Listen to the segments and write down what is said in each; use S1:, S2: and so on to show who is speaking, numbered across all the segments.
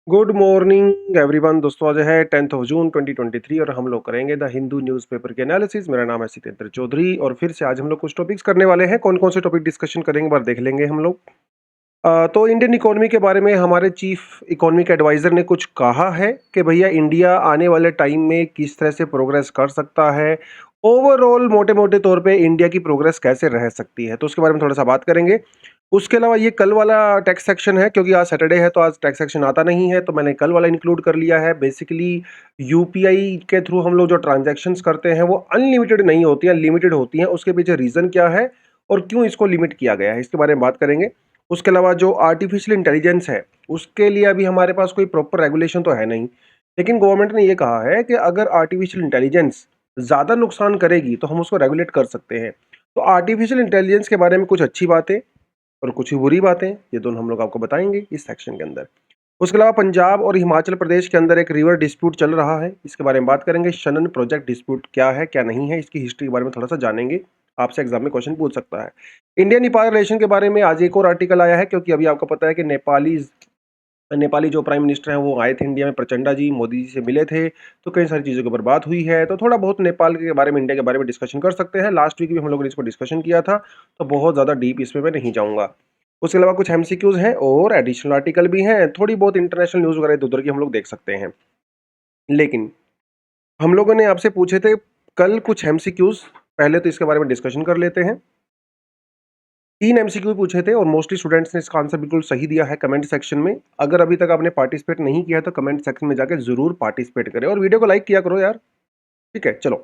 S1: Good morning everyone. दोस्तों आज है 10th ऑफ जून 2023 और हम लोग करेंगे द हिंदू न्यूज़पेपर के एनालिसिस। मेरा नाम है सितेंद्र चौधरी और फिर से आज हम लोग कुछ टॉपिक्स करने वाले हैं। कौन कौन से टॉपिक डिस्कशन करेंगे बार देख लेंगे हम लोग। तो इंडियन इकोनॉमी के बारे में हमारे चीफ इकोनॉमिक एडवाइजर ने कुछ कहा है कि भैया इंडिया आने वाले टाइम में किस तरह से प्रोग्रेस कर सकता है। ओवरऑल मोटे मोटे तौर पे इंडिया की प्रोग्रेस कैसे रह सकती है, तो उसके बारे में थोड़ा सा बात करेंगे। उसके अलावा ये कल वाला टैक्स सेक्शन है, क्योंकि आज सैटरडे है तो आज टैक्स सेक्शन आता नहीं है, तो मैंने कल वाला इंक्लूड कर लिया है। बेसिकली यूपीआई के थ्रू हम लोग जो ट्रांजैक्शंस करते हैं वो अनलिमिटेड नहीं होती हैं, लिमिटेड होती हैं। उसके पीछे रीज़न क्या है और क्यों इसको लिमिट किया गया है, इसके बारे में बात करेंगे। उसके अलावा जो आर्टिफिशियल इंटेलिजेंस है उसके लिए अभी हमारे पास कोई प्रॉपर रेगुलेशन तो है नहीं, लेकिन गवर्नमेंट ने ये कहा है कि अगर आर्टिफिशियल इंटेलिजेंस ज़्यादा नुकसान करेगी तो हम उसको रेगुलेट कर सकते हैं। तो आर्टिफिशियल इंटेलिजेंस के बारे में कुछ अच्छी बातें और कुछ ही बुरी बातें, ये दोनों हम लोग आपको बताएंगे इस सेक्शन के अंदर। उसके अलावा पंजाब और हिमाचल प्रदेश के अंदर एक रिवर डिस्प्यूट चल रहा है, इसके बारे में बात करेंगे। शनन प्रोजेक्ट डिस्प्यूट क्या है क्या नहीं है, इसकी हिस्ट्री के बारे में थोड़ा सा जानेंगे, आपसे एग्जाम में क्वेश्चन पूछ सकता है। इंडिया नेपाल रिलेशन के बारे में आज एक और आर्टिकल आया है, क्योंकि अभी आपको पता है कि नेपाली जो प्राइम मिनिस्टर हैं वो आए थे इंडिया में, प्रचंडा जी मोदी जी से मिले थे, तो कई सारी चीज़ों के ऊपर बात हुई है। तो थोड़ा बहुत नेपाल के बारे में, इंडिया के बारे में डिस्कशन कर सकते हैं। लास्ट वीक भी हम लोगों ने इसको डिस्कशन किया था, तो बहुत ज़्यादा डीप इसमें मैं नहीं जाऊँगा। उसके अलावा कुछ एमसीक्यूज हैं और एडिशनल आर्टिकल भी हैं, थोड़ी बहुत इंटरनेशनल न्यूज़ वगैरह इधर उधर की हम लोग देख सकते हैं। लेकिन हम लोगों ने आपसे पूछे थे कल कुछ एमसीक्यूज, पहले तो इसके बारे में डिस्कशन कर लेते हैं। 3 एमसीक्यू पूछे थे और मोस्टली स्टूडेंट्स ने इसका आंसर बिल्कुल सही दिया है कमेंट सेक्शन में। अगर अभी तक आपने पार्टिसिपेट नहीं किया तो कमेंट सेक्शन में जाकर जरूर पार्टिसिपेट करें और वीडियो को लाइक किया करो यार, ठीक है। चलो,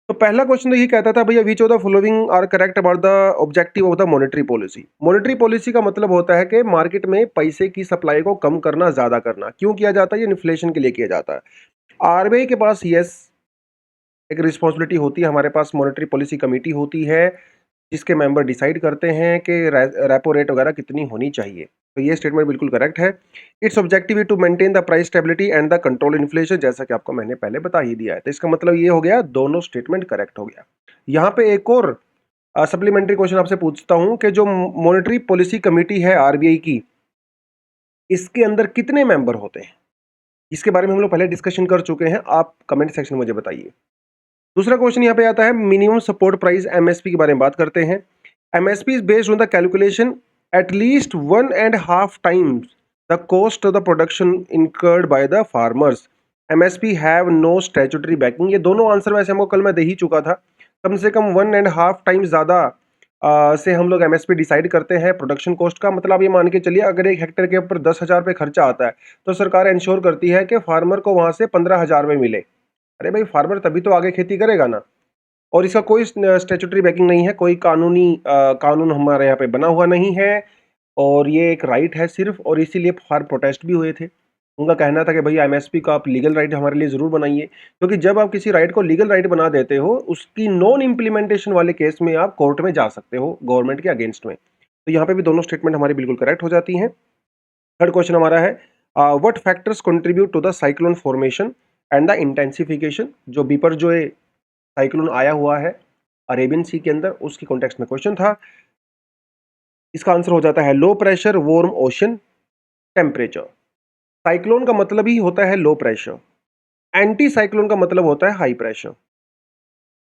S1: तो पहला क्वेश्चन तो ये कहता था भैया which of the following are correct about the objective of the monetary policy. Monetary policy का मतलब होता है कि मार्केट में पैसे की सप्लाई को कम करना, ज्यादा करना। क्यों किया जाता है? ये इन्फ्लेशन के लिए किया जाता है। आरबीआई के पास यस एक रिस्पॉन्सिबिलिटी होती है, हमारे पास मॉनेटरी पॉलिसी कमेटी होती है जिसके मेंबर डिसाइड करते हैं कि रेपो रेट वगैरह कितनी होनी चाहिए। तो ये स्टेटमेंट बिल्कुल करेक्ट है। Its objective is to maintain the price stability and the control inflation, जैसा कि आपको मैंने पहले बता ही दिया है। तो इसका मतलब ये हो गया, दोनों स्टेटमेंट करेक्ट हो गया। यहाँ पे एक और सप्लीमेंट्री क्वेश्चन आपसे पूछता हूँ कि जो मॉनेटरी पॉलिसी कमेटी है आरबीआई की, इसके अंदर कितने मेंबर होते हैं? इसके बारे में हम लोग पहले डिस्कशन कर चुके हैं, आप कमेंट सेक्शन में मुझे बताइए। दूसरा क्वेश्चन यहाँ पे आता है मिनिमम सपोर्ट प्राइस एमएसपी के बारे में बात करते हैं। MSP is based on the calculation at least 1.5 times the cost of the production incurred by the farmers. MSP have no statutory backing. ये दोनों आंसर वैसे हमको कल मैं दे ही चुका था। कम से कम 1.5 टाइम्स ज़्यादा से हम लोग एमएसपी डिसाइड करते हैं प्रोडक्शन कॉस्ट का। मतलब ये मान के चलिए अगर एक हेक्टेयर के ऊपर 10,000 रुपये खर्चा आता है तो सरकार इंश्योर करती है कि फार्मर को वहाँ से 15,000 रुपये मिले। अरे भाई, फार्मर तभी तो आगे खेती करेगा ना। और इसका कोई स्टैट्यूटरी बैकिंग नहीं है, कोई कानून हमारे यहाँ पे बना हुआ नहीं है, और ये एक राइट है सिर्फ। और इसीलिए फार्म प्रोटेस्ट भी हुए थे। उनका कहना था कि भैया एमएसपी का आप लीगल राइट हमारे लिए ज़रूर बनाइए, क्योंकि जब आप किसी राइट को लीगल राइट बना देते हो, उसकी नॉन इम्प्लीमेंटेशन वाले केस में आप कोर्ट में जा सकते हो गवर्नमेंट के अगेंस्ट में। तो यहाँ पे भी दोनों स्टेटमेंट हमारी बिल्कुल करेक्ट हो जाती हैं। थर्ड क्वेश्चन हमारा है what factors contribute to the cyclone formation and the intensification. जो बिपरजॉय साइक्लोन आया हुआ है अरेबियन सी के अंदर, उसकी कॉन्टेक्स्ट में क्वेश्चन था। इसका आंसर हो जाता है low pressure warm ocean temperature. Cyclone का मतलब ही होता है लो प्रेशर, एंटी साइक्लोन का मतलब होता है हाई प्रेशर।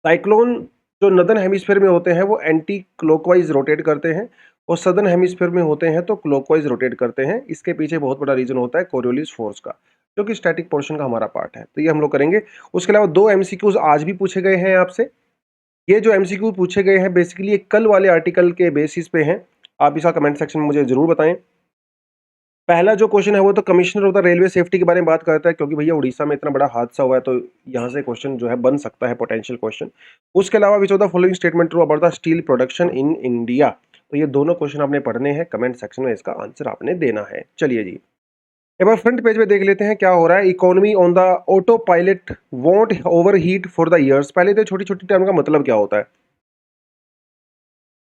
S1: साइक्लोन जो नदर्न हेमिस्फीयर में होते हैं वो एंटी क्लॉकवाइज रोटेट करते हैं, और सदर्न हेमिस्फीयर में होते हैं तो क्लॉकवाइज रोटेट करते हैं। इसके पीछे बहुत बड़ा रीजन होता है कोरियोलिस फोर्स का, जो कि स्टैटिक पोर्शन का हमारा पार्ट है। तो ये हम लोग करेंगे। उसके अलावा 2 एमसीक्यूज आज भी पूछे गए हैं आपसे। ये जो एमसीक्यू पूछे गए हैं बेसिकली ये कल वाले आर्टिकल के बेसिस पे हैं। आप इसका कमेंट सेक्शन में मुझे जरूर बताएं। पहला जो क्वेश्चन है वो तो commissioner of the railway safety के बारे में बात करता है, क्योंकि भैया उड़ीसा में इतना बड़ा हादसा हुआ है तो यहाँ से क्वेश्चन जो है बन सकता है, पोटेंशियल क्वेश्चन। उसके अलावा विच of the following statement true about the steel production in India. तो ये दोनों क्वेश्चन आपने पढ़ने हैं, कमेंट सेक्शन में इसका आंसर आपने देना है। चलिए जी, एक बार फ्रंट पेज में देख लेते हैं क्या हो रहा है। Economy on the auto pilot won't over heat for the years. पहले तो छोटी छोटी टर्म का मतलब क्या होता है।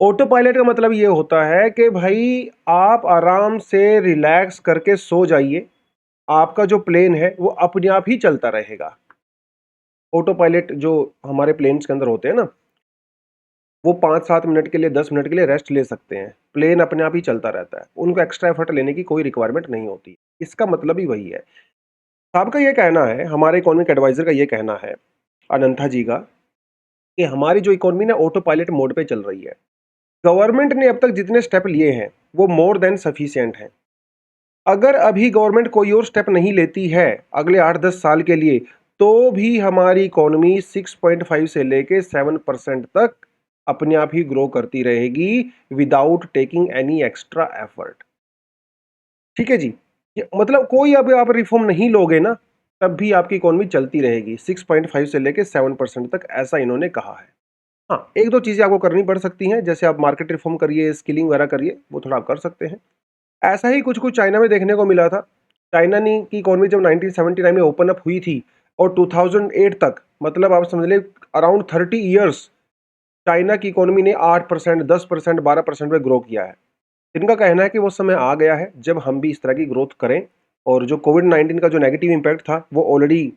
S1: ऑटो पायलट का मतलब ये होता है कि भाई आप आराम से रिलैक्स करके सो जाइए, आपका जो प्लेन है वो अपने आप ही चलता रहेगा। ऑटो पायलट जो हमारे प्लेन्स के अंदर होते हैं ना, वो 5-7 मिनट के लिए, 10 मिनट के लिए रेस्ट ले सकते हैं, प्लेन अपने आप ही चलता रहता है, उनको एक्स्ट्रा एफर्ट लेने की कोई रिक्वायरमेंट नहीं होती। इसका मतलब ही वही है। साहब का ये कहना है, हमारे इकोनॉमिक एडवाइजर का ये कहना है, अनंथा जी का, कि हमारी जो इकोनॉमी ना ऑटो पायलट मोड पे चल रही है। गवर्नमेंट ने अब तक जितने स्टेप लिए हैं वो मोर देन सफिशिएंट हैं। अगर अभी गवर्नमेंट कोई और स्टेप नहीं लेती है अगले 8-10 साल के लिए, तो भी हमारी इकोनॉमी 6.5 से लेके 7% तक अपने आप ही ग्रो करती रहेगी without taking any extra effort. ठीक है जी। मतलब कोई अब आप रिफॉर्म नहीं लोगे ना, तब भी आपकी इकोनॉमी चलती रहेगी 6.5 से लेके 7% तक, ऐसा इन्होंने कहा है। हाँ, एक दो चीजें आपको करनी पड़ सकती हैं, जैसे आप मार्केट रिफॉर्म करिए, स्किलिंग वगैरह करिए, वो थोड़ा आप कर सकते हैं। ऐसा ही कुछ कुछ चाइना में देखने को मिला था। चाइना ने की इकोनॉमी जब 1979 में ओपन अप हुई थी और 2008 तक, मतलब आप समझ ले अराउंड 30 ईयर्स, चाइना की इकोनॉमी ने 8%, 10%, 12% पे ग्रो किया है। इनका कहना है कि वो समय आ गया है जब हम भी इस तरह की ग्रोथ करें, और जो कोविड-19 का जो नेगेटिव इम्पैक्ट था वो ऑलरेडी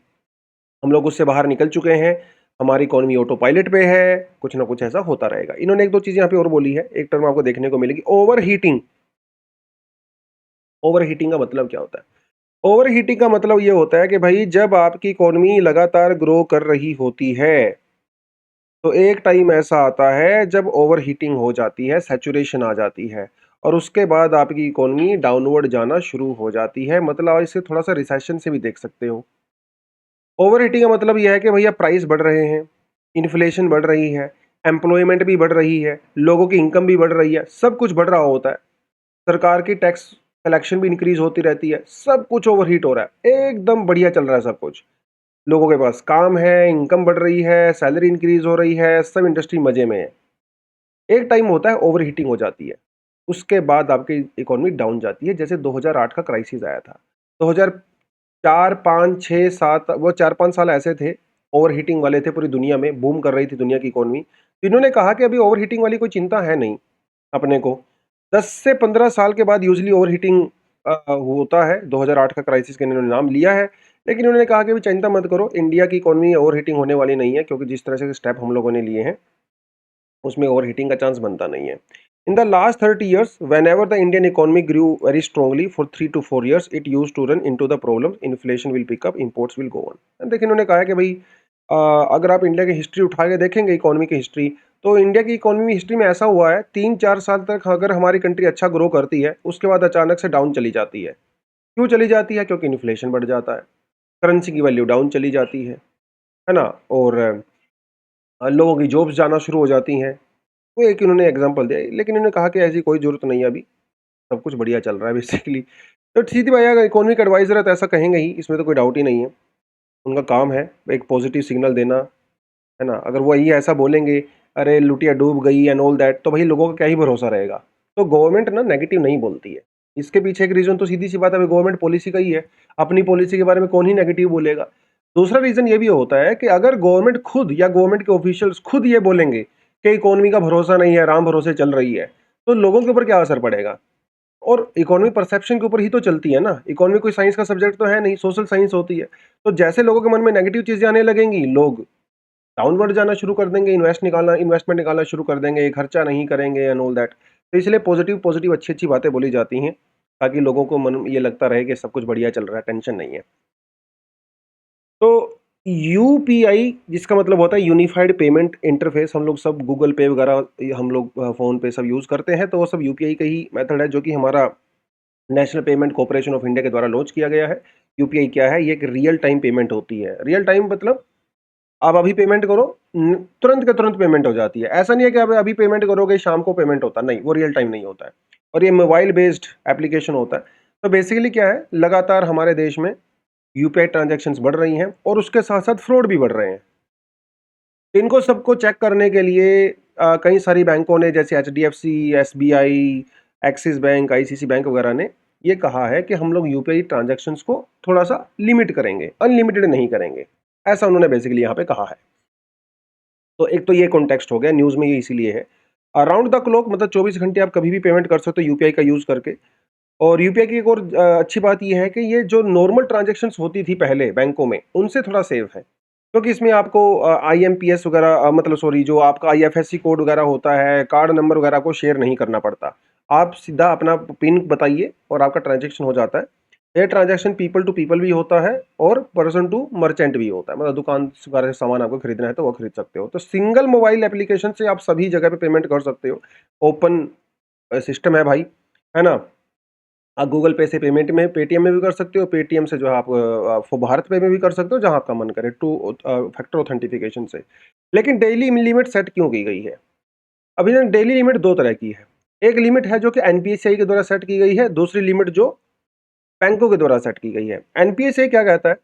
S1: हम लोग उससे बाहर निकल चुके हैं। हमारी इकोनॉमी ऑटो पायलट पे है, कुछ ना कुछ ऐसा होता रहेगा। इन्होंने एक दो चीजें यहाँ पे और बोली है, एक टर्म आपको देखने को मिलेगी, ओवर हीटिंग। ओवर हीटिंग का मतलब क्या होता है? ओवर हीटिंग का मतलब ये होता है कि भाई जब आपकी इकोनॉमी लगातार ग्रो कर रही होती है, तो एक टाइम ऐसा आता है जब ओवर हीटिंग हो जाती है, सैचुरेशन आ जाती है, और उसके बाद आपकी इकोनॉमी डाउनवर्ड जाना शुरू हो जाती है। मतलब आप इसे थोड़ा सा रिसेशन से भी देख सकते हो। ओवर हीटिंग का मतलब यह है कि भैया प्राइस बढ़ रहे हैं, इन्फ्लेशन बढ़ रही है, एम्प्लॉयमेंट भी बढ़ रही है, लोगों की इनकम भी बढ़ रही है, सब कुछ बढ़ रहा होता है। सरकार की टैक्स कलेक्शन भी इंक्रीज होती रहती है, सब कुछ ओवरहीट हो रहा है, एकदम बढ़िया चल रहा है सब कुछ। लोगों के पास काम है, इनकम बढ़ रही है, सैलरी इंक्रीज हो रही है, सब इंडस्ट्री मजे में है। एक टाइम होता है ओवरहीटिंग हो जाती है, उसके बाद आपकी इकोनॉमी डाउन जाती है, जैसे 2008 का क्राइसिस आया था। 2004, 5, 6, 7, वो 4-5 साल ऐसे थे ओवरहीटिंग वाले थे, पूरी दुनिया में बूम कर रही थी दुनिया की इकोनॉमी। तो इन्होंने कहा कि अभी ओवरहीटिंग वाली कोई चिंता है नहीं अपने को। 10 से 15 साल के बाद यूजुअली ओवरहीटिंग होता है। 2008 का क्राइसिस का इन्होंने नाम लिया है, लेकिन उन्होंने कहा कि अभी चिंता मत करो, इंडिया की इकोनॉमी ओवरहीटिंग होने वाली नहीं है, क्योंकि जिस तरह से स्टेप हम लोगों ने लिए हैं उसमें ओवरहीटिंग का चांस बनता नहीं है। In the last 30 years, whenever the Indian economy grew very strongly for 3 to 4 years, it used to run into the problems. Inflation will pick up, imports will go on। देखिए इन्होंने कहा है कि भाई अगर आप इंडिया की हिस्ट्री उठा के देखेंगे, इकोनॉमी की हिस्ट्री, तो इंडिया की इकोनॉमी हिस्ट्री में ऐसा हुआ है 3-4 साल तक अगर हमारी कंट्री अच्छा ग्रो करती है, उसके बाद अचानक से डाउन चली जाती है। क्यों चली जाती है? क्योंकि इन्फ्लेशन बढ़ जाता है, करेंसी की वैल्यू डाउन चली जाती है ना, और लोगों की जॉब्स जाना शुरू हो जाती हैं। वो एक इन्होंने एग्जांपल दिया, लेकिन इन्होंने कहा कि ऐसी कोई ज़रूरत नहीं है अभी, सब कुछ बढ़िया चल रहा है बेसिकली। तो सीधी बात है, अगर इकोनॉमिक एडवाइज़र है तो ऐसा कहेंगे ही, इसमें तो कोई डाउट ही नहीं है। उनका काम है एक पॉजिटिव सिग्नल देना, है ना? अगर वो यही ऐसा बोलेंगे, अरे लुटिया डूब गई एंड ऑल दैट, तो भाई लोगों का क्या ही भरोसा रहेगा। तो गवर्नमेंट ना नेगेटिव नहीं बोलती है। इसके पीछे एक रीज़न तो सीधी-सी बात है, अभी गवर्नमेंट पॉलिसी का ही है। अपनी पॉलिसी के बारे में कौन ही नेगेटिव बोलेगा। दूसरा रीज़न ये भी होता है कि अगर गवर्नमेंट खुद या गवर्नमेंट के ऑफिशियल्स खुद ये बोलेंगे कि इकोनॉमी का भरोसा नहीं है, राम भरोसे चल रही है, तो लोगों के ऊपर क्या असर पड़ेगा? और इकोनॉमी परसेप्शन के ऊपर ही तो चलती है ना। इकोनॉमी कोई साइंस का सब्जेक्ट तो है नहीं, सोशल साइंस होती है। तो जैसे लोगों के मन में नेगेटिव चीज़ें आने लगेंगी, लोग डाउनवर्ड जाना शुरू कर देंगे, इन्वेस्टमेंट निकालना शुरू कर देंगे, खर्चा नहीं करेंगे एंड ऑल दैट। तो इसलिए पॉजिटिव पॉजिटिव अच्छी-अच्छी बातें बोली जाती हैं, ताकि लोगों को मन में ये लगता रहे कि सब कुछ बढ़िया चल रहा है, टेंशन नहीं है। तो यूपीआई, जिसका मतलब होता है यूनिफाइड पेमेंट इंटरफेस, हम लोग सब गूगल पे वगैरह हम लोग फ़ोन पे सब यूज़ करते हैं, तो वो सब यूपीआई का ही मेथड है, जो कि हमारा national payment corporation of India के द्वारा लॉन्च किया गया है। यूपीआई क्या है? ये एक रियल टाइम पेमेंट होती है। रियल टाइम मतलब आप अभी पेमेंट करो, तुरंत के तुरंत पेमेंट हो जाती है। ऐसा नहीं है कि आप अभी पेमेंट करोगे शाम को पेमेंट होता है, नहीं, वो रियल टाइम नहीं होता है, और ये मोबाइल बेस्ड एप्लीकेशन होता है। तो बेसिकली क्या है, लगातार हमारे देश में यूपीआई ट्रांजैक्शंस बढ़ रही हैं, और उसके साथ साथ फ्रॉड भी बढ़ रहे हैं। इनको सबको चेक करने के लिए कई सारी बैंकों ने, जैसे HDFC, SBI, axis bank, ICC bank वगैरह ने ये कहा है कि हम लोग यूपीआई ट्रांजैक्शंस को थोड़ा सा लिमिट करेंगे, अनलिमिटेड नहीं करेंगे। ऐसा उन्होंने बेसिकली यहाँ पे कहा है। तो एक तो ये कॉन्टेक्स्ट हो गया, न्यूज़ में ये इसीलिए है। अराउंड द क्लॉक मतलब 24 घंटे आप कभी भी पेमेंट कर सकते हो यूपीआई का यूज़ करके। और यूपीआई की एक और अच्छी बात ये है कि ये जो नॉर्मल ट्रांजैक्शंस होती थी पहले बैंकों में, उनसे थोड़ा सेफ है। क्योंकि इसमें आपको आईएमपीएस वगैरह मतलब सॉरी, जो आपका आईएफएससी कोड वगैरह होता है, कार्ड नंबर वगैरह को शेयर नहीं करना पड़ता। आप सीधा अपना पिन बताइए और आपका ट्रांजैक्शन हो जाता है। ये ट्रांजैक्शन पीपल टू पीपल भी होता है और पर्सन टू मर्चेंट भी होता है, मतलब दुकान वगैरह से सामान आपको खरीदना है तो वो खरीद सकते हो। तो सिंगल मोबाइल एप्लीकेशन से आप सभी जगह पे पेमेंट कर सकते हो। ओपन सिस्टम है भाई, है ना। आप गूगल पे से पेमेंट में पेटीएम में भी कर सकते हो, पेटीएम से जो है आप भारत पे में भी कर सकते हो, जहां आपका मन करे, टू फैक्टर ऑथेंटिफिकेशन से। लेकिन डेली लिमिट सेट क्यों की गई है? अभी ना डेली लिमिट दो तरह की है। एक लिमिट है जो कि एनपीएसआई के द्वारा सेट की गई है, दूसरी लिमिट जो बैंकों के द्वारा सेट की गई है। एनपीएसआई क्या कहता है?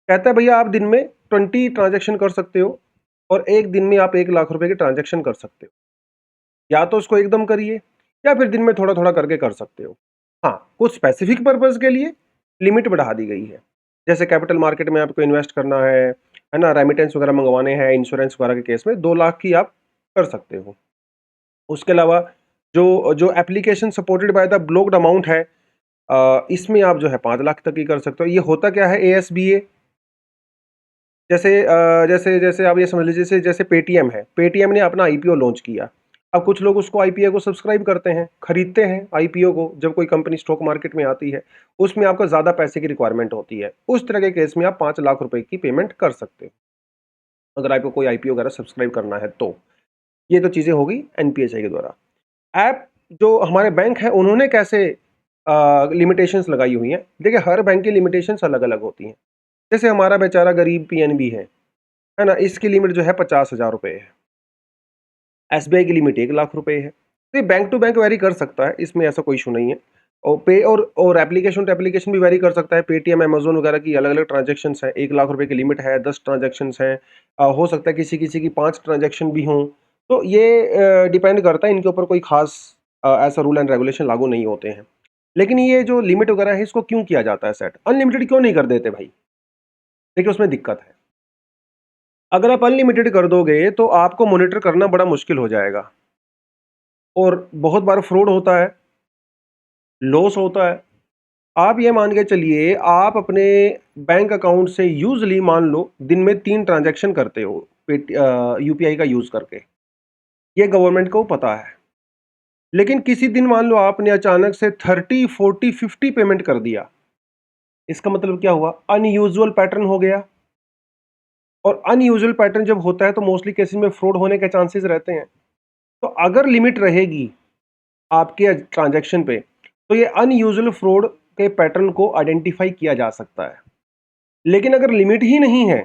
S1: कहता है भैया आप दिन में 20 ट्रांजैक्शन कर सकते हो और एक दिन में आप 1 लाख रुपए के ट्रांजैक्शन कर सकते हो। या तो उसको एकदम करिए या फिर दिन में थोड़ा थोड़ा करके कर सकते हो। हाँ, कुछ स्पेसिफिक पर्पज के लिए लिमिट बढ़ा दी गई है। जैसे कैपिटल मार्केट में आपको इन्वेस्ट करना है ना, रेमिटेंस वगैरह मंगवाने हैं, इंश्योरेंस वगैरह के केस में 2 लाख की आप कर सकते हो। उसके अलावा जो जो application supported by the blocked amount है, इसमें आप जो है 5 लाख तक की कर सकते हो। ये होता क्या है एएसबीए? जैसे जैसे आप ये समझ लीजिए, जैसे जैसे पेटीएम है, पेटीएम ने अपना आईपीओ लॉन्च किया। अब कुछ लोग उसको आईपीओ को सब्सक्राइब करते हैं, खरीदते हैं आईपीओ को। जब कोई कंपनी स्टॉक मार्केट में आती है, उसमें आपको ज़्यादा पैसे की रिक्वायरमेंट होती है, उस तरह के केस में आप 5 लाख रुपए की पेमेंट कर सकते हो, अगर आपको कोई आईपीओ वगैरह सब्सक्राइब करना है तो। ये तो चीज़ें होगी एनपीएसआई के द्वारा। ऐप जो हमारे बैंक है उन्होंने कैसे लिमिटेशंस लगाई हुई हैं? देखिए, हर बैंक की लिमिटेशंस अलग अलग होती हैं। जैसे हमारा बेचारा गरीब पीएनबी है ना, इसकी लिमिट जो है 50,000 रुपये है। एसबीआई की लिमिट 1 लाख रुपए है। तो ये बैंक टू बैंक वेरी कर सकता है, इसमें ऐसा कोई इशू नहीं है। और पे और एप्लीकेशन टू एप्लीकेशन भी वेरी कर सकता है। पेटीएम, अमेजोन वगैरह की अलग अलग ट्रांजेक्शन्स हैं, 1 लाख रुपए की लिमिट है, 10 ट्रांजेक्शन्स हैं। हो सकता है किसी किसी की 5 ट्रांजेक्शन भी हों। तो ये डिपेंड करता है, इनके ऊपर कोई खास ऐसा रूल एंड रेगुलेशन लागू नहीं होते हैं। लेकिन ये जो लिमिट वगैरह है, इसको क्यों किया जाता है सेट? अनलिमिटेड क्यों नहीं कर देते भाई? देखिए, उसमें दिक्कत है। अगर आप अनलिमिटेड कर दोगे तो आपको मॉनिटर करना बड़ा मुश्किल हो जाएगा और बहुत बार फ्रॉड होता है, लॉस होता है। आप ये मान के चलिए, आप अपने बैंक अकाउंट से यूजली मान लो दिन में 3 ट्रांजैक्शन करते हो यूपीआई का यूज़ करके। ये गवर्नमेंट को पता है। लेकिन किसी दिन मान लो आपने अचानक से 30, 40, 50 पेमेंट कर दिया। इसका मतलब क्या हुआ? अनयूजुअल पैटर्न हो गया। और अनयूजुअल पैटर्न जब होता है तो मोस्टली केसेस में फ्रॉड होने के चांसेस रहते हैं। तो अगर लिमिट रहेगी आपके ट्रांजैक्शन पे, तो ये अनयूजुअल फ्रॉड के पैटर्न को आइडेंटिफाई किया जा सकता है। लेकिन अगर लिमिट ही नहीं है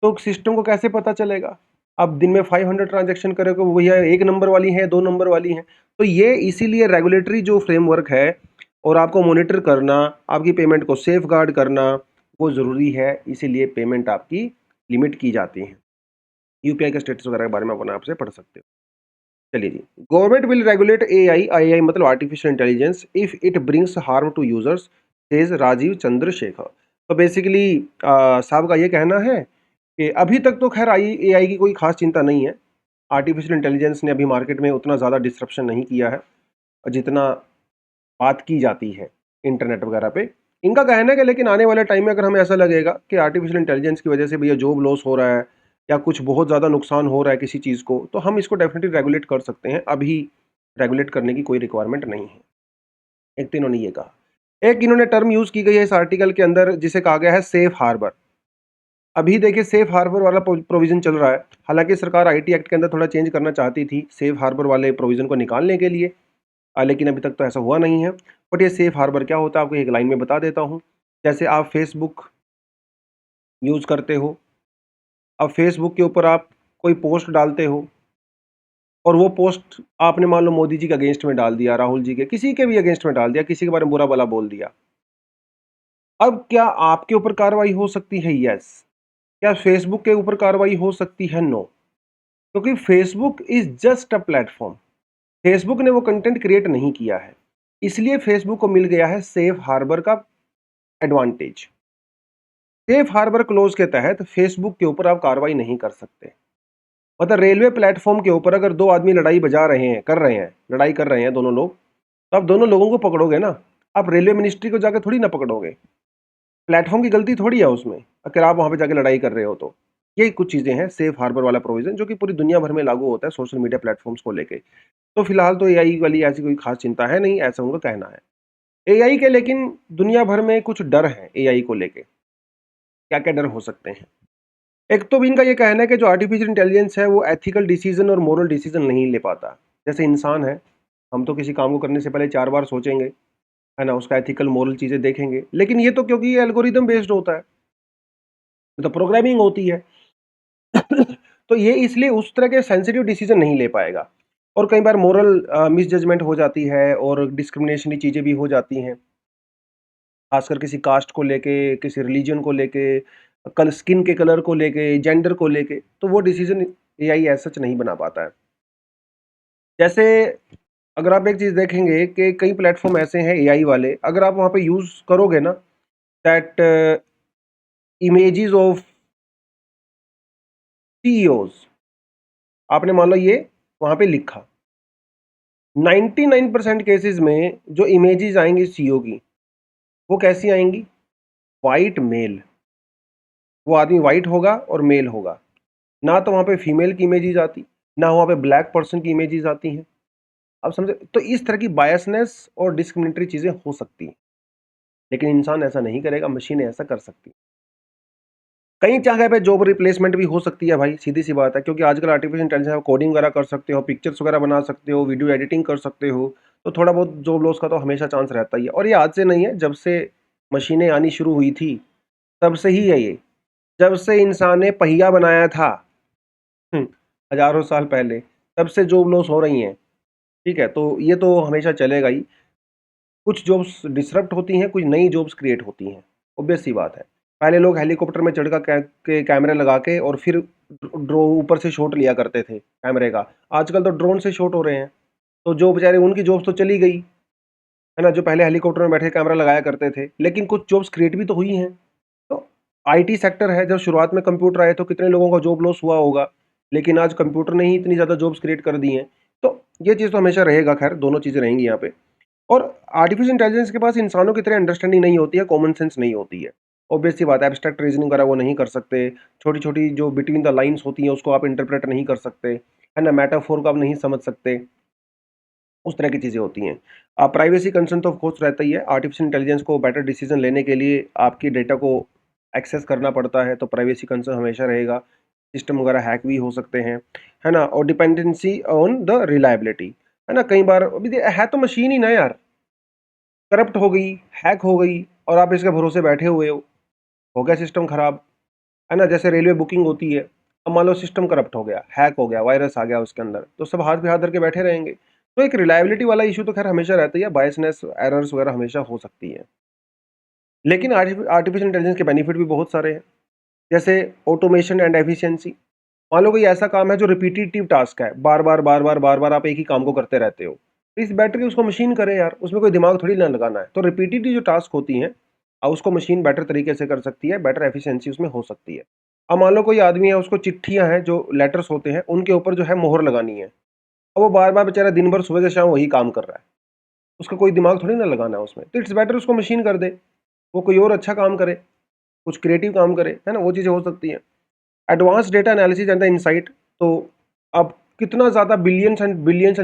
S1: तो सिस्टम को कैसे पता चलेगा? आप दिन में 500 ट्रांजैक्शन करोगे, वो भैया 1 नंबर वाली है, 2 नंबर वाली है। तो ये इसीलिए रेगुलेटरी जो फ्रेमवर्क है और आपको मॉनिटर करना, आपकी पेमेंट को सेफ गार्ड करना, वो ज़रूरी है। इसीलिए पेमेंट आपकी लिमिट की जाती है। यूपीआई के स्टेटस वगैरह के बारे में अपने आप से पढ़ सकते हो। चलिए जी, गवर्नमेंट विल रेगुलेट एआई, आईआई मतलब artificial intelligence, if it brings harm to users, says Rajeev Chandrasekhar. तो बेसिकली साहब का ये कहना है कि अभी तक तो खैर एआई की कोई खास चिंता नहीं है। आर्टिफिशियल इंटेलिजेंस ने अभी मार्केट में उतना ज़्यादा डिस्ट्रप्शन नहीं किया है जितना बात की जाती है इंटरनेट वगैरह पे। इनका कहना है कि लेकिन आने वाले टाइम में अगर हमें ऐसा लगेगा कि आर्टिफिशियल इंटेलिजेंस की वजह से भैया जॉब लॉस हो रहा है या कुछ बहुत ज़्यादा नुकसान हो रहा है किसी चीज़ को, तो हम इसको डेफिनेटली रेगुलेट कर सकते हैं। अभी रेगुलेट करने की कोई रिक्वायरमेंट नहीं है। एक तो इन्होंने ये कहा। एक इन्होंने टर्म यूज़ की गई है इस आर्टिकल के अंदर जिसे कहा गया है सेफ हार्बर। अभी देखिए, सेफ हार्बर वाला प्रोविज़न चल रहा है। हालांकि सरकार आईटी एक्ट के अंदर थोड़ा चेंज करना चाहती थी सेफ हार्बर वाले प्रोविज़न को निकालने के लिए, लेकिन अभी तक तो ऐसा हुआ नहीं है। बट ये सेफ हार्बर क्या होता है आपको एक लाइन में बता देता हूँ। जैसे आप फेसबुक यूज़ करते हो, अब फेसबुक के ऊपर आप कोई पोस्ट डालते हो और वो पोस्ट आपने मान लो मोदी जी के अगेंस्ट में डाल दिया, राहुल जी के, किसी के भी अगेंस्ट में डाल दिया, किसी के बारे में बुरा भला बोल दिया। अब क्या आपके ऊपर कार्रवाई हो सकती है? यस। क्या फेसबुक के ऊपर कार्रवाई हो सकती है? नो। क्योंकि Facebook is just a platform. Facebook ने वो कंटेंट क्रिएट नहीं किया है, इसलिए फेसबुक को मिल गया है सेफ हार्बर का एडवांटेज। सेफ हार्बर क्लोज के तहत फेसबुक के ऊपर आप कार्रवाई नहीं कर सकते। मतलब रेलवे प्लेटफॉर्म के ऊपर अगर 2 आदमी लड़ाई बजा रहे हैं, कर रहे हैं, लड़ाई कर रहे हैं दोनों लोग, तो आप दोनों लोगों को पकड़ोगे ना। आप रेलवे मिनिस्ट्री को जाकर थोड़ी ना पकड़ोगे। प्लेटफॉर्म की गलती थोड़ी है उसमें, अगर आप वहाँ पे जाके लड़ाई कर रहे हो तो। यही कुछ चीज़ें हैं सेफ हार्बर वाला प्रोविज़न, जो कि पूरी दुनिया भर में लागू होता है सोशल मीडिया प्लेटफॉर्म्स को लेके। तो फिलहाल तो एआई वाली ऐसी कोई खास चिंता है नहीं, ऐसा उनका कहना है। एआई के लेकिन दुनिया भर में कुछ डर है एआई को लेके। क्या क्या डर हो सकते हैं? एक तो भी इनका ये कहना है कि जो आर्टिफिशियल इंटेलिजेंस है वो एथिकल डिसीजन और मोरल डिसीजन नहीं ले पाता। जैसे इंसान है, हम तो किसी काम को करने से पहले 4 बार सोचेंगे, है ना? उसका एथिकल मोरल चीज़ें देखेंगे। लेकिन ये तो क्योंकि ये एल्गोरिदम बेस्ड होता है, तो प्रोग्रामिंग होती है। तो ये इसलिए उस तरह के सेंसिटिव डिसीजन नहीं ले पाएगा। और कई बार मोरल मिसजजमेंट हो जाती है और डिस्क्रिमिनेशन की चीज़ें भी हो जाती हैं। खासकर किसी कास्ट को लेके, किसी रिलीजन को लेके, कल स्किन के कलर को लेके, जेंडर को लेके, तो वो डिसीजन एआई एज़ सच नहीं बना पाता है। जैसे अगर आप एक चीज़ देखेंगे कि कई प्लेटफ़ॉर्म ऐसे हैं एआई वाले, अगर आप वहाँ पे यूज़ करोगे ना दैट इमेजेस ऑफ सीईओज़, आपने मान लो ये वहाँ पे लिखा, 99% केसेज़ में जो इमेजेस आएँगी सीईओ की, वो कैसी आएँगी? White male. वो आदमी व्हाइट होगा और मेल होगा। ना तो वहाँ पे फीमेल की इमेजेस आती, ना वहाँ पे ब्लैक पर्सन की इमेजेस आती हैं। आप समझे? तो इस तरह की बायसनेस और डिस्क्रिमिनेटरी चीज़ें हो सकती हैं। लेकिन इंसान ऐसा नहीं करेगा, मशीनें ऐसा कर सकती हैं। कई जगह पे जॉब रिप्लेसमेंट भी हो सकती है भाई, सीधी-सी बात है, क्योंकि आजकल आर्टिफिशियल इंटेलिजेंस आप कोडिंग वगैरह कर सकते हो, पिक्चर्स वगैरह बना सकते हो, वीडियो एडिटिंग कर सकते हो, तो थोड़ा बहुत जॉब लॉस का तो हमेशा चांस रहता ही है। और ये आज से नहीं है, जब से मशीनें आनी शुरू हुई थी, तब से ही है ये। जब से इंसान ने पहिया बनाया था, हुँ, हज़ारों साल पहले, तब से जॉब लॉस हो रही हैं, ठीक है? तो ये तो हमेशा चलेगा ही। कुछ जॉब्स डिसरप्ट होती हैं, कुछ नई जॉब्स क्रिएट होती हैं, ऑब्वियस सी बात है। पहले लोग हेलीकॉप्टर में चढ़कर कैमरे लगा के और फिर ड्रो ऊपर से शॉट लिया करते थे कैमरे का। आजकल तो ड्रोन से शॉट हो रहे हैं, तो जो बेचारे उनकी जॉब्स तो चली गई, है ना? जो पहले हेलीकॉप्टर में बैठे कैमरा लगाया करते थे, लेकिन कुछ जॉब्स क्रिएट भी तो हुई हैं। तो आईटी सेक्टर है, जब शुरुआत में कंप्यूटर आए तो कितने लोगों का जॉब लॉस हुआ होगा, लेकिन आज कंप्यूटर ने ही इतनी ज़्यादा जॉब्स क्रिएट कर दी हैं। तो ये चीज़ तो हमेशा रहेगा, खैर दोनों चीज़ें रहेंगी यहाँ पे। और आर्टिफिशियल इंटेलिजेंस के पास इंसानों की तरह अंडरस्टैंडिंग नहीं होती है, कॉमन सेंस नहीं होती है। ऑब्वियस सी बात है, एब्स्ट्रैक्ट रीजनिंग वगैरह वो नहीं कर सकते। छोटी-छोटी जो बिटवीन द लाइन्स होती हैं, उसको आप इंटरप्रेट नहीं कर सकते, है ना? मेटाफोर को आप नहीं समझ सकते, उस तरह की चीज़ें होती हैं। प्राइवेसी कंसर्न तो ऑफ कोर्स रहता ही है। आर्टिफिशियल इंटेलिजेंस को बेटर डिसीजन लेने के लिए आपकी डेटा को एक्सेस करना पड़ता है, तो प्राइवेसी कंसर्न हमेशा रहेगा। सिस्टम वगैरह हैक भी हो सकते हैं, है ना? और डिपेंडेंसी ऑन द रिलायबिलिटी, है ना? कई बार अभी है तो मशीन ही ना यार, करप्ट हो गई, हैक हो गई और आप इसके भरोसे बैठे हुए हो गया सिस्टम खराब, है ना? जैसे रेलवे बुकिंग होती है, अब मान लो सिस्टम करप्ट हो गया, हैक हो गया, वायरस आ गया उसके अंदर, तो सब हाथ पे हाथ धर के बैठे रहेंगे। तो एक रिलायबिलिटी वाला इश्यू तो खैर हमेशा रहता ही है, बायसनेस, एरर्स वगैरह हमेशा हो सकती है। लेकिन आर्टिफिशियल इंटेलिजेंस के बेनिफिट भी बहुत सारे हैं, जैसे ऑटोमेशन एंड एफिशिएंसी। मान लो कोई ऐसा काम है जो रिपीटेटिव टास्क है, बार-बार आप एक ही काम को करते रहते हो। तो इस बेटर कि उसको मशीन करे यार, उसमें कोई दिमाग थोड़ी ना लगाना है। तो रिपीटेटिव जो टास्क होती हैं उसको मशीन बेटर तरीके से कर सकती है, बेटर एफिशिएंसी उसमें हो सकती है। अब मान लो कोई आदमी है, उसको चिट्ठियाँ हैं, जो लेटर्स होते हैं, उनके ऊपर जो है मोहर लगानी है। अब वो बार-बार बेचारा दिन भर सुबह से शाम वही काम कर रहा है। उसका कोई दिमाग थोड़ी ना लगाना है उसमें। तो इट्स बेटर उसको मशीन कर दे, वो कोई और अच्छा काम करे, कुछ क्रिएटिव काम करे, है ना? वो चीज़ें हो सकती हैं। Advance data analysis and the insight, तो अब कितना ज़्यादा billions and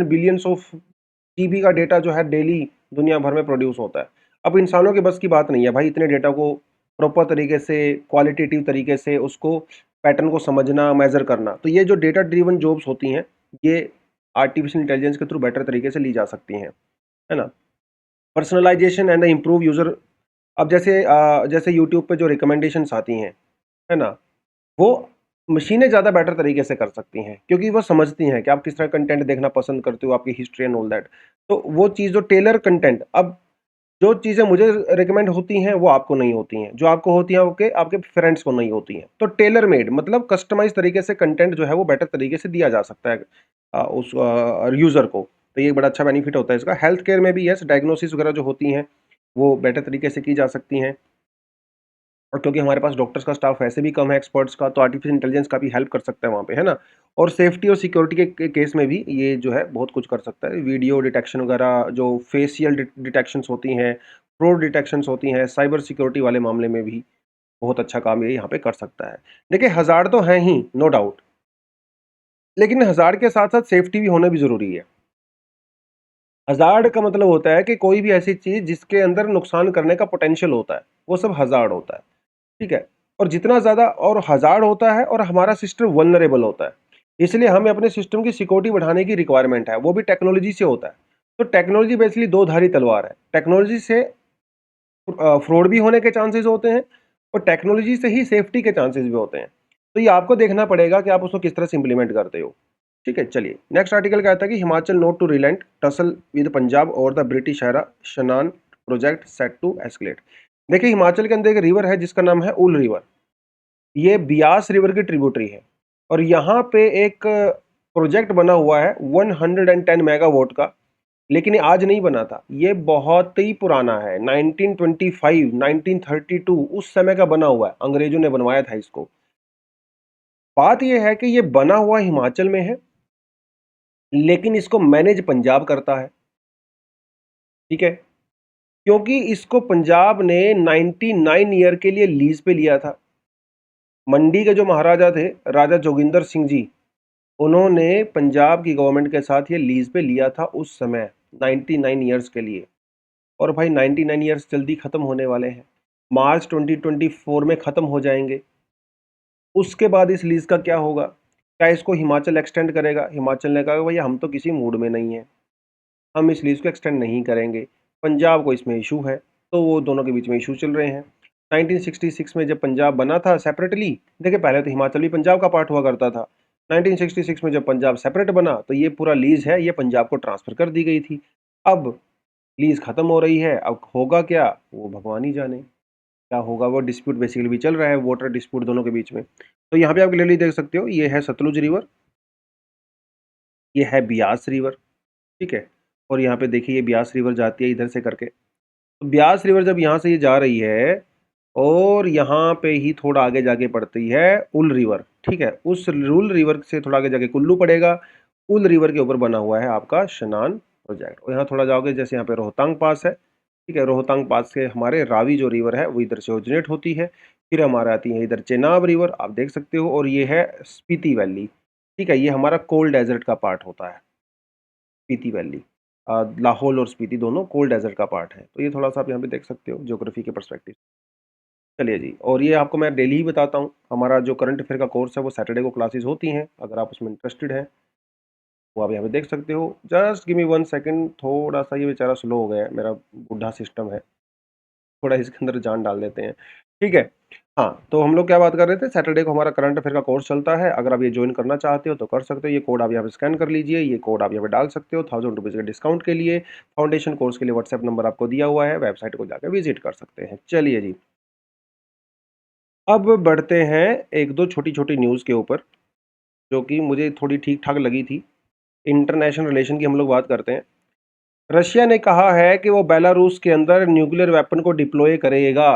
S1: billions of GB का डेटा जो है डेली दुनिया भर में प्रोड्यूस होता है। अब इंसानों के बस की बात नहीं है भाई, इतने डेटा को प्रॉपर तरीके से, क्वालिटेटिव तरीके से उसको पैटर्न को समझना, मेज़र करना। तो ये जो डेटा ड्रिवन जॉब्स होती हैं, ये आर्टिफिशियल इंटेलिजेंस के थ्रू बेटर तरीके से ली जा सकती हैं, है ना? Personalisation and the improve user, अब जैसे यूट्यूब पे जो रिकमेंडेशंस आती हैं, है ना? वो मशीनें ज़्यादा बेटर तरीके से कर सकती हैं, क्योंकि वो समझती हैं कि आप किस तरह कंटेंट देखना पसंद करते हो, आपकी हिस्ट्री एंड ऑल दैट। तो वो चीज़ जो टेलर कंटेंट, अब जो चीज़ें मुझे रिकमेंड होती हैं, वो आपको नहीं होती हैं। जो आपको होती हैं, आपके आपके फ्रेंड्स को नहीं होती हैं। तो टेलर मेड मतलब कस्टमाइज़ तरीके से कंटेंट जो है, वो बेटर तरीके से दिया जा सकता है उस यूज़र को। तो ये बड़ा अच्छा बेनिफिट होता है इसका। हेल्थ केयर में भी यस, डायग्नोसिस वगैरह जो होती हैं, वो बेटर तरीके से की जा सकती हैं। और क्योंकि हमारे पास डॉक्टर्स का स्टाफ वैसे भी कम है, एक्सपर्ट्स का, तो आर्टिफिशियल इंटेलिजेंस काफ़ी हेल्प कर सकता है वहाँ पे, है ना? और सेफ्टी और सिक्योरिटी के केस में भी ये जो है बहुत कुछ कर सकता है। वीडियो डिटेक्शन वगैरह, जो फेशियल डिटेक्शंस होती हैं, फ्रॉड डिटेक्शंस होती हैं, साइबर सिक्योरिटी वाले मामले में भी बहुत अच्छा काम ये यहाँ पे कर सकता है। देखिए, हज़ार्ड तो हैं ही, नो डाउट, लेकिन हज़ार्ड के साथ-साथ सेफ्टी भी होना भी ज़रूरी है। हज़ार्ड का मतलब होता है कि कोई भी ऐसी चीज़ जिसके अंदर नुकसान करने का पोटेंशियल होता है, वो सब हज़ार्ड होता है, ठीक है? और जितना ज़्यादा और हज़ार्ड होता है और हमारा सिस्टम वल्नरेबल होता है, इसलिए हमें अपने सिस्टम की सिक्योरिटी बढ़ाने की रिक्वायरमेंट है, वो भी टेक्नोलॉजी से होता है। तो टेक्नोलॉजी बेसिकली दो धारी तलवार है। टेक्नोलॉजी से फ्रॉड भी होने के चांसेस होते हैं और टेक्नोलॉजी से ही सेफ्टी के चांसेस भी होते हैं। तो ये आपको देखना पड़ेगा कि आप उसको किस तरह से इम्प्लीमेंट करते हो। ठीक है, चलिए नेक्स्ट आर्टिकल क्या आता है कि Himachal not to relent tussle with Punjab और the British era Shanan project set to escalate. देखिए हिमाचल के अंदर एक रिवर है जिसका नाम है उल रिवर। ये बियास रिवर की ट्रिब्यूटरी है और यहाँ पे एक प्रोजेक्ट बना हुआ है 110 मेगावाट का, लेकिन ये आज नहीं बना था, ये बहुत ही पुराना है। 1925 1932 उस समय का बना हुआ है, अंग्रेजों ने बनवाया था इसको। बात यह है कि ये बना हुआ हिमाचल में है, लेकिन इसको मैनेज पंजाब करता है। ठीक है, क्योंकि इसको पंजाब ने 99 ईयर के लिए लीज पे लिया था। मंडी के जो महाराजा थे, राजा जोगिंदर सिंह जी, उन्होंने पंजाब की गवर्नमेंट के साथ ये लीज पे लिया था उस समय 99 ईयर्स के लिए। और भाई 99 ईयर्स जल्दी ख़त्म होने वाले हैं, मार्च 2024 में ख़त्म हो जाएंगे। उसके बाद इस लीज़ का क्या होगा? क्या इसको हिमाचल एक्सटेंड करेगा? हिमाचल ने कहा भैया हम तो किसी मूड में नहीं हैं, हम इस लीज़ को एक्सटेंड नहीं करेंगे। पंजाब को इसमें इशू है, तो वो दोनों के बीच में इशू चल रहे हैं। 1966 में जब पंजाब बना था सेपरेटली, देखिए पहले तो हिमाचल भी पंजाब का पार्ट हुआ करता था। 1966 में जब पंजाब सेपरेट बना तो ये पूरा लीज़ है ये पंजाब को ट्रांसफ़र कर दी गई थी। अब लीज़ ख़त्म हो रही है, अब होगा क्या वो भगवान ही जाने। क्या होगा, वो डिस्प्यूट बेसिकली भी चल रहा है, वाटर डिस्प्यूट दोनों के बीच में। तो यहाँ पे आप क्लियरली देख सकते हो, ये है सतलुज रिवर, ये है ब्यास रिवर, ठीक है? और यहाँ पे देखिए ये ब्यास रिवर जाती है इधर से करके। तो ब्यास रिवर जब यहाँ से ये जा रही है और यहाँ पे ही थोड़ा आगे जाके पड़ती है उल रिवर, ठीक है? उस उल रिवर से थोड़ा आगे जाके कुल्लू पड़ेगा। उल रिवर के ऊपर बना हुआ है आपका शनान प्रोजेक्ट। और यहाँ थोड़ा जाओगे जैसे यहाँ पे रोहतांग पास है, ठीक है? रोहतांग पास से हमारे रावी जो रिवर है वो इधर से ओरिजिनेट होती है। फिर हमारे आती है इधर चेनाब रिवर, आप देख सकते हो, और ये है स्पीति वैली, ठीक है? ये हमारा कोल्ड डेजर्ट का पार्ट होता है, स्पीति वैली। लाहौल और स्पीति दोनों कोल्ड डेजर्ट का पार्ट है। तो ये थोड़ा-सा आप यहाँ पे देख सकते हो ज्योग्राफी के पर्सपेक्टिव। चलिए जी, और ये आपको मैं डेली ही बताता हूँ। हमारा जो करंट अफेयर का कोर्स है वो सैटरडे को क्लासेस होती हैं। अगर आप उसमें इंटरेस्टेड हैं, वो आप यहाँ पे देख सकते हो। जस्ट गिव मी 1 सेकंड, थोड़ा-सा ये बेचारा स्लो हो गया है, मेरा बुड्ढा सिस्टम है। थोड़ा इसके अंदर जान डाल देते हैं, ठीक है? हाँ, तो हम लोग क्या बात कर रहे थे, सैटरडे को हमारा करंट अफेयर का कोर्स चलता है। अगर आप ये जॉइन करना चाहते हो तो कर सकते हो। ये कोड आप यहाँ पे स्कैन कर लीजिए, ये कोड आप यहाँ पे डाल सकते हो ₹1000 के डिस्काउंट के लिए। फाउंडेशन कोर्स के लिए व्हाट्सएप नंबर आपको दिया हुआ है, वेबसाइट को जाकर विजिट कर सकते हैं। चलिए जी, अब बढ़ते हैं 1-2 छोटी-छोटी न्यूज़ के ऊपर, जो कि मुझे थोड़ी ठीक-ठाक लगी थी। इंटरनेशनल रिलेशन की हम लोग बात करते हैं। रशिया ने कहा है कि वो बेलारूस के अंदर न्यूक्लियर वेपन को डिप्लॉय करेगा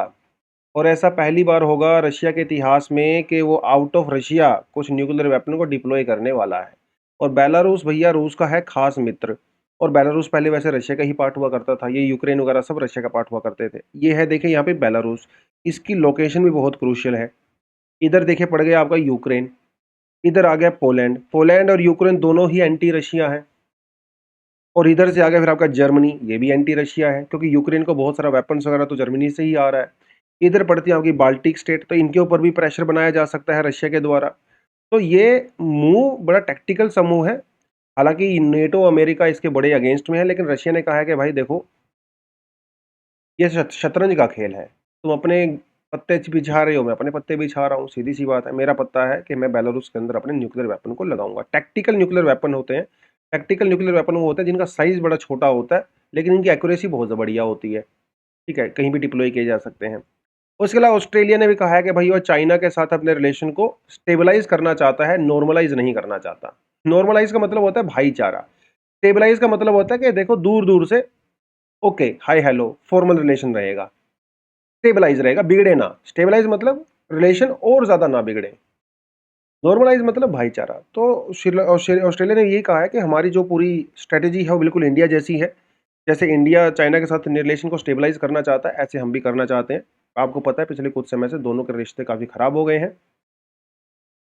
S1: और ऐसा पहली बार होगा रशिया के इतिहास में कि वो आउट ऑफ रशिया कुछ न्यूक्लियर वेपन को डिप्लॉय करने वाला है। और बेलारूस भैया रूस का है खास मित्र, और बेलारूस पहले वैसे रशिया का ही पार्ट हुआ करता था। ये यूक्रेन वगैरह सब रशिया का पार्ट हुआ करते थे। ये है देखिए यहाँ पे बेलारूस, इसकी लोकेशन भी बहुत क्रूशियल है। इधर देखिए पड़ गया आपका यूक्रेन, इधर आ गया पोलैंड। पोलैंड और यूक्रेन दोनों ही एंटी रशिया हैं। और इधर से आ गया फिर आपका जर्मनी, ये भी एंटी रशिया है क्योंकि यूक्रेन को बहुत सारा वेपन्स वगैरह तो जर्मनी से ही आ रहा है। इधर पड़ती है आपकी बाल्टिक स्टेट, तो इनके ऊपर भी प्रेशर बनाया जा सकता है रशिया के द्वारा। तो ये मूव बड़ा टैक्टिकल सा मूव है। हालांकि नेटो अमेरिका इसके बड़े अगेंस्ट में है, लेकिन रशिया ने कहा है कि भाई देखो, ये शतरंज का खेल है। तुम अपने पत्ते बिछा रहे हो, मैं अपने पत्ते बिछा रहा हूँ, सीधी सी बात है। मेरा पत्ता है कि मैं बेलारूस के अंदर अपने न्यूक्लियर वेपन को लगाऊंगा। टैक्टिकल न्यूक्लियर वेपन होते हैं। टैक्टिकल न्यूक्लियर वेपन वो होते हैं जिनका साइज बड़ा छोटा होता है, लेकिन इनकी एक्यूरेसी बहुत बढ़िया होती है, ठीक है? कहीं भी डिप्लॉय किए जा सकते हैं। उसके अलावा ऑस्ट्रेलिया ने भी कहा है कि भाई वो चाइना के साथ अपने रिलेशन को स्टेबलाइज करना चाहता है, नॉर्मलाइज नहीं करना चाहता। नॉर्मलाइज का मतलब होता है भाईचारा, स्टेबलाइज का मतलब होता है कि देखो दूर दूर से okay hi hello formal relation रहेगा, स्टेबलाइज रहेगा, बिगड़े ना। स्टेबलाइज मतलब रिलेशन और ज्यादा ना बिगड़े, नॉर्मलाइज मतलब भाईचारा। तो ऑस्ट्रेलिया ने यही कहा है कि हमारी जो पूरी स्ट्रेटेजी है वो बिल्कुल इंडिया जैसी है। जैसे इंडिया चाइना के साथ रिलेशन को स्टेबलाइज करना चाहता है, ऐसे हम भी करना चाहते हैं। आपको पता है पिछले कुछ समय से दोनों के रिश्ते काफ़ी ख़राब हो गए हैं।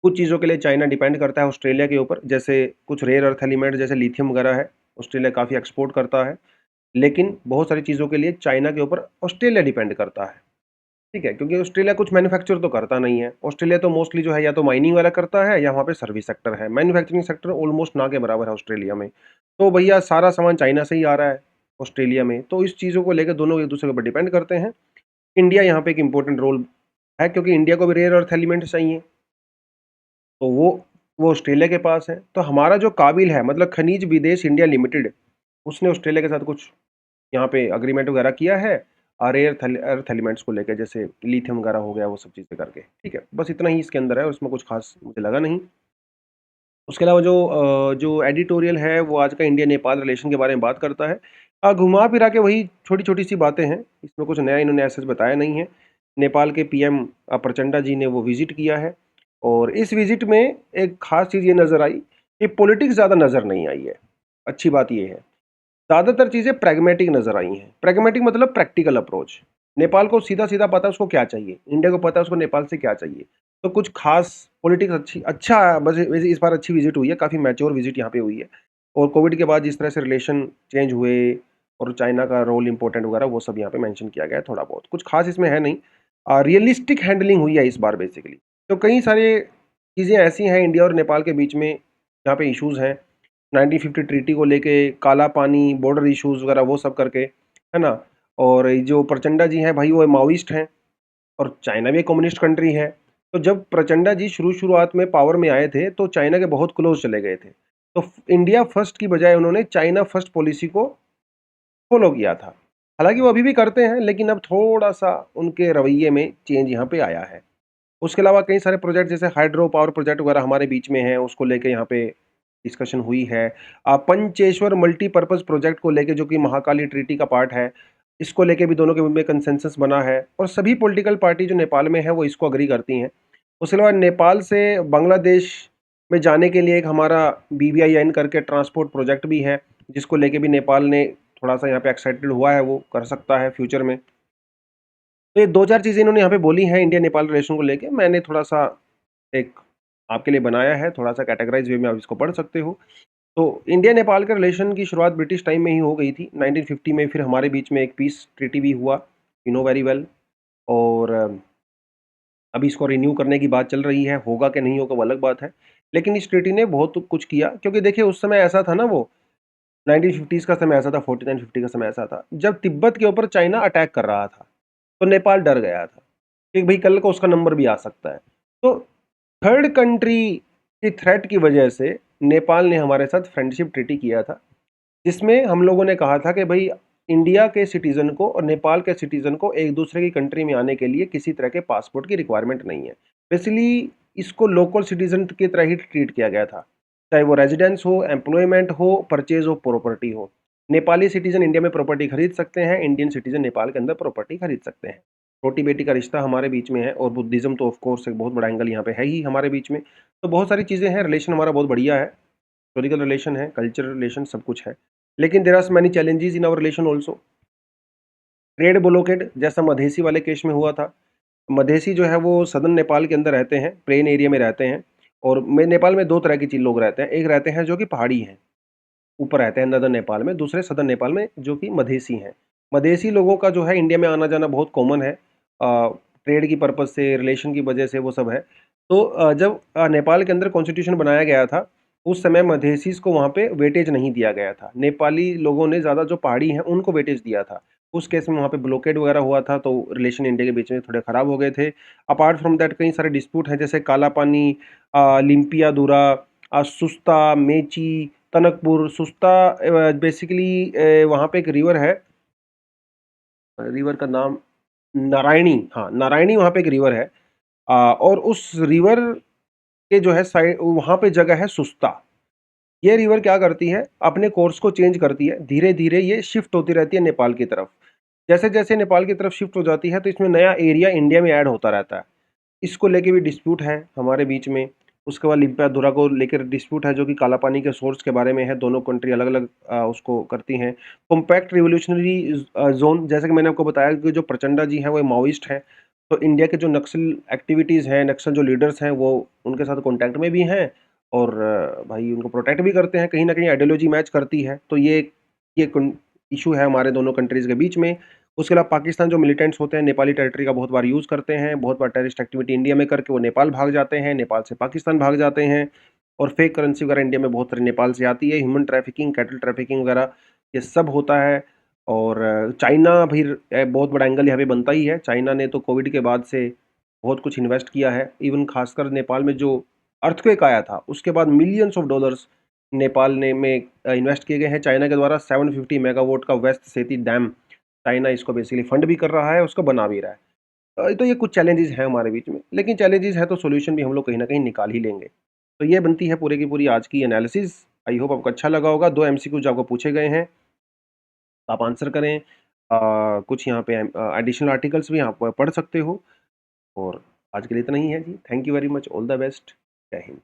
S1: कुछ चीज़ों के लिए चाइना डिपेंड करता है ऑस्ट्रेलिया के ऊपर, जैसे कुछ रेयर अर्थ एलिमेंट जैसे लिथियम वगैरह है, ऑस्ट्रेलिया काफ़ी एक्सपोर्ट करता है, लेकिन बहुत सारी चीज़ों के लिए चाइना के ऊपर ऑस्ट्रेलिया डिपेंड करता है, ठीक है? क्योंकि ऑस्ट्रेलिया कुछ मैन्युफैक्चर तो करता नहीं है। ऑस्ट्रेलिया तो मोस्टली जो है या तो माइनिंग वाला करता है या वहाँ पे सर्विस सेक्टर है। मैन्युफैक्चरिंग सेक्टर ऑलमोस्ट ना के बराबर है ऑस्ट्रेलिया में। तो भैया सारा सामान चाइना से ही आ रहा है ऑस्ट्रेलिया में, तो इस चीज़ों को लेकर दोनों एक-दूसरे के ऊपर डिपेंड करते हैं। इंडिया यहाँ पे एक इम्पोर्टेंट रोल है क्योंकि इंडिया को भी रेयर अर्थ एलिमेंट्स चाहिए, तो वो ऑस्ट्रेलिया के पास है। तो हमारा जो काबिल है मतलब खनिज विदेश इंडिया लिमिटेड, उसने ऑस्ट्रेलिया के साथ कुछ यहाँ पे अग्रीमेंट वगैरह किया है रेयर अर्थ एलिमेंट्स को लेकर, जैसे लिथियम वगैरह हो गया वो सब चीज़ें करके, ठीक है? बस इतना ही इसके अंदर है, उसमें कुछ खास मुझे लगा नहीं। उसके अलावा जो एडिटोरियल है वो आज का इंडिया नेपाल रिलेशन के बारे में बात करता है। घुमा फिरा के वही छोटी-छोटी सी बातें हैं, इसमें कुछ नया इन्होंने ऐसा बताया नहीं है। नेपाल के पीएम प्रचंडा जी ने वो विज़िट किया है और इस विज़िट में एक ख़ास चीज़ ये नज़र आई कि पॉलिटिक्स ज़्यादा नज़र नहीं आई है। अच्छी बात ये है। ज़्यादातर चीज़ें प्रैग्मैटिक नज़र आई हैं। प्रैग्मैटिक मतलब प्रैक्टिकल अप्रोच। नेपाल को सीधा-सीधा पता है उसको क्या चाहिए, इंडिया को पता है उसको नेपाल से क्या चाहिए। तो कुछ ख़ास पॉलिटिक्स अच्छा वैसे वैसे इस बार अच्छी विज़िट हुई है, काफ़ी मैच्योर विज़िट यहाँ पे हुई है। और कोविड के बाद जिस तरह से रिलेशन चेंज हुए और चाइना का रोल इम्पोर्टेंट वगैरह वो सब यहाँ पे मेंशन किया गया है थोड़ा बहुत। कुछ ख़ास इसमें है नहीं। रियलिस्टिक हैंडलिंग हुई है इस बार बेसिकली। तो कई सारे चीज़ें ऐसी हैं इंडिया और नेपाल के बीच में जहाँ पे इश्यूज़ हैं। 1950 ट्रीटी को लेके, काला पानी, बॉर्डर इश्यूज़ वगैरह वो सब करके, है ना? और ये जो प्रचंडा जी हैं भाई वो माओइस्ट हैं और चाइना भी एक कम्युनिस्ट कंट्री है। तो जब प्रचंडा जी शुरुआत में पावर में आए थे तो चाइना के बहुत क्लोज़ चले गए थे। तो इंडिया फर्स्ट की बजाय उन्होंने चाइना फर्स्ट पॉलिसी को फ़ॉलो किया था। हालाँकि वो अभी भी करते हैं लेकिन अब थोड़ा-सा उनके रवैये में चेंज यहाँ पे आया है। उसके अलावा कई सारे प्रोजेक्ट जैसे हाइड्रो पावर प्रोजेक्ट वगैरह हमारे बीच में हैं, उसको लेके यहाँ पे डिस्कशन हुई है। पंचेश्वर मल्टीपर्पज़ प्रोजेक्ट को लेके जो कि महाकाली ट्रीटी का पार्ट है, इसको लेके भी दोनों के बीच में कंसेंसस बना है और सभी पॉलिटिकल पार्टी जो नेपाल में है वो इसको एग्री करती हैं। उसके अलावा नेपाल से बांग्लादेश में जाने के लिए एक हमारा बीबीआईएन करके ट्रांसपोर्ट प्रोजेक्ट भी है, जिसको लेके भी नेपाल ने थोड़ा-सा यहाँ पे एक्साइटेड हुआ है, वो कर सकता है फ्यूचर में। तो ये 2-4 चीज़ें इन्होंने यहाँ पे बोली हैं इंडिया नेपाल रिलेशन को लेके। मैंने थोड़ा-सा एक आपके लिए बनाया है, थोड़ा-सा कैटेगराइज़ वे में आप इसको पढ़ सकते हो। तो इंडिया नेपाल के रिलेशन की शुरुआत ब्रिटिश टाइम में ही हो गई थी। 1950 में फिर हमारे बीच में एक पीस ट्रीटी भी हुआ, यू नो वेरी वेल। और अभी इसको रिन्यू करने की बात चल रही है, होगा कि नहीं होगा वो अलग बात है। लेकिन इस ट्रीटी ने बहुत कुछ किया क्योंकि देखिए उस समय ऐसा था ना वो 1950s का समय ऐसा था, 49-50 का समय ऐसा था, जब तिब्बत के ऊपर चाइना अटैक कर रहा था, तो नेपाल डर गया था कि भई कल को उसका नंबर भी आ सकता है। तो थर्ड कंट्री की थ्रेट की वजह से नेपाल ने हमारे साथ फ्रेंडशिप ट्रीटी किया था, जिसमें हम लोगों ने कहा था कि भई इंडिया के सिटीज़न को और नेपाल के सिटीज़न को एक दूसरे की कंट्री में आने के लिए किसी तरह के पासपोर्ट की रिक्वायरमेंट नहीं है। बेसिकली इसको लोकल सिटीज़न की तरह ही ट्रीट किया गया था। चाहे वो रेज़िडेंस हो, एम्प्लॉयमेंट हो, परचेज़ ऑफ प्रॉपर्टी हो। नेपाली सिटीज़न इंडिया में प्रॉपर्टी खरीद सकते हैं, इंडियन सिटीज़न नेपाल के अंदर प्रॉपर्टी खरीद सकते हैं। रोटी-बेटी का रिश्ता हमारे बीच में है और बुद्धिज़्म तो ऑफ़ कोर्स एक बहुत बड़ा एंगल यहाँ पे है ही हमारे बीच में। तो बहुत सारी चीज़ें हैं, रिलेशन हमारा बहुत बढ़िया है। हिस्टोरिकल रिलेशन है, कल्चरल रिलेशन सब कुछ है। लेकिन there are many challenges in our relation also. Trade blockade जैसा मधेसी वाले केस में हुआ था। मधेसी जो है वो सदर्न नेपाल के अंदर रहते हैं, प्लेन एरिया में रहते हैं और नेपाल में 2 तरह के लोग रहते हैं। एक रहते हैं जो कि पहाड़ी हैं, ऊपर रहते हैं नर्दर्न नेपाल में, दूसरे सदर्न नेपाल में जो कि मधेसी हैं। मधेसी लोगों का जो है इंडिया में आना-जाना बहुत कॉमन है। ट्रेड की पर्पज़ से, रिलेशन की वजह से वो सब है। तो जब नेपाल के अंदर कॉन्स्टिट्यूशन बनाया गया था, उस समय मधेसीज़ को वहाँ पे वेटेज नहीं दिया गया था। नेपाली लोगों ने ज़्यादा जो पहाड़ी हैं, उनको वेटेज दिया था। उस केस में वहाँ पे ब्लॉकेड वगैरह हुआ था, तो रिलेशन इंडिया के बीच में थोड़े ख़राब हो गए थे। अपार्ट फ्रॉम दैट कई सारे डिस्प्यूट हैं, जैसे काला पानी, लिम्पियादुरा, सुस्ता, मेची, टनकपुर। सुस्ता बेसिकली वहाँ पे एक रिवर है, रिवर का नाम नारायणी, हाँ, नारायणी वहाँ पे एक रिवर है। और उस रिवर के जो है साइड वहाँ पे जगह है सुस्ता। ये रिवर क्या करती है, अपने कोर्स को चेंज करती है, धीरे-धीरे ये शिफ्ट होती रहती है नेपाल की तरफ। जैसे-जैसे नेपाल की तरफ शिफ्ट हो जाती है, तो इसमें नया एरिया इंडिया में ऐड होता रहता है। इसको लेके भी डिस्प्यूट है हमारे बीच में। उसके बाद लिम्पियाधुरा को लेकर डिस्प्यूट है जो कि काला पानी के सोर्स के बारे में है, दोनों कंट्री अलग-अलग उसको करती हैं। कॉम्पैक्ट रिवॉल्यूशनरी ज़ोन जैसे कि मैंने आपको बताया कि जो प्रचंडा जी हैं वो माओइस्ट हैं, तो इंडिया के जो नक्सल एक्टिविटीज़ हैं, नक्सल जो लीडर्स हैं वो उनके साथ कॉन्टैक्ट में भी हैं और भाई उनको प्रोटेक्ट भी करते हैं, कहीं न कहीं आइडियोलॉजी मैच करती है। तो ये कन इश्यू है हमारे दोनों कंट्रीज़ के बीच में। उसके अलावा पाकिस्तान जो मिलिटेंट्स होते हैं, नेपाली टेरिटरी का बहुत बार यूज़ करते हैं, बहुत बार टेररिस्ट एक्टिविटी इंडिया में करके वो नेपाल भाग जाते हैं, नेपाल से पाकिस्तान भाग जाते हैं और फेक करेंसी वगैरह इंडिया में बहुत सारी नेपाल से आती है। ह्यूमन ट्रैफिकिंग, कैटल ट्रैफिकिंग वगैरह ये सब होता है। और चाइना भी बहुत बड़ा एंगल यहाँ पे बनता ही है। चाइना ने तो कोविड के बाद से बहुत कुछ इन्वेस्ट किया है। इवन खासकर नेपाल में जो अर्थक्वेक आया था, उसके बाद मिलियंस ऑफ डॉलर्स नेपाल ने में इन्वेस्ट किए गए हैं चाइना के द्वारा। 750 मेगावाट का वेस्ट सेती डैम चाइना इसको बेसिकली फंड भी कर रहा है, उसको बना भी रहा है। तो ये कुछ चैलेंजेस हैं हमारे बीच में, लेकिन चैलेंजेस है तो सॉल्यूशन भी हम लोग कहीं न कहीं निकाल ही लेंगे। तो ये बनती है पूरी की पूरी आज की एनालिसिस। आई होप आपको अच्छा लगा होगा। 2 एमसीक्यू जो आपको पूछे गए हैं, आप आंसर करें। कुछ यहाँ पे एडिशनल आर्टिकल्स भी आप पढ़ सकते हो और आज के लिए इतना ही है जी। Thank you very much. All the best. जय हिंद।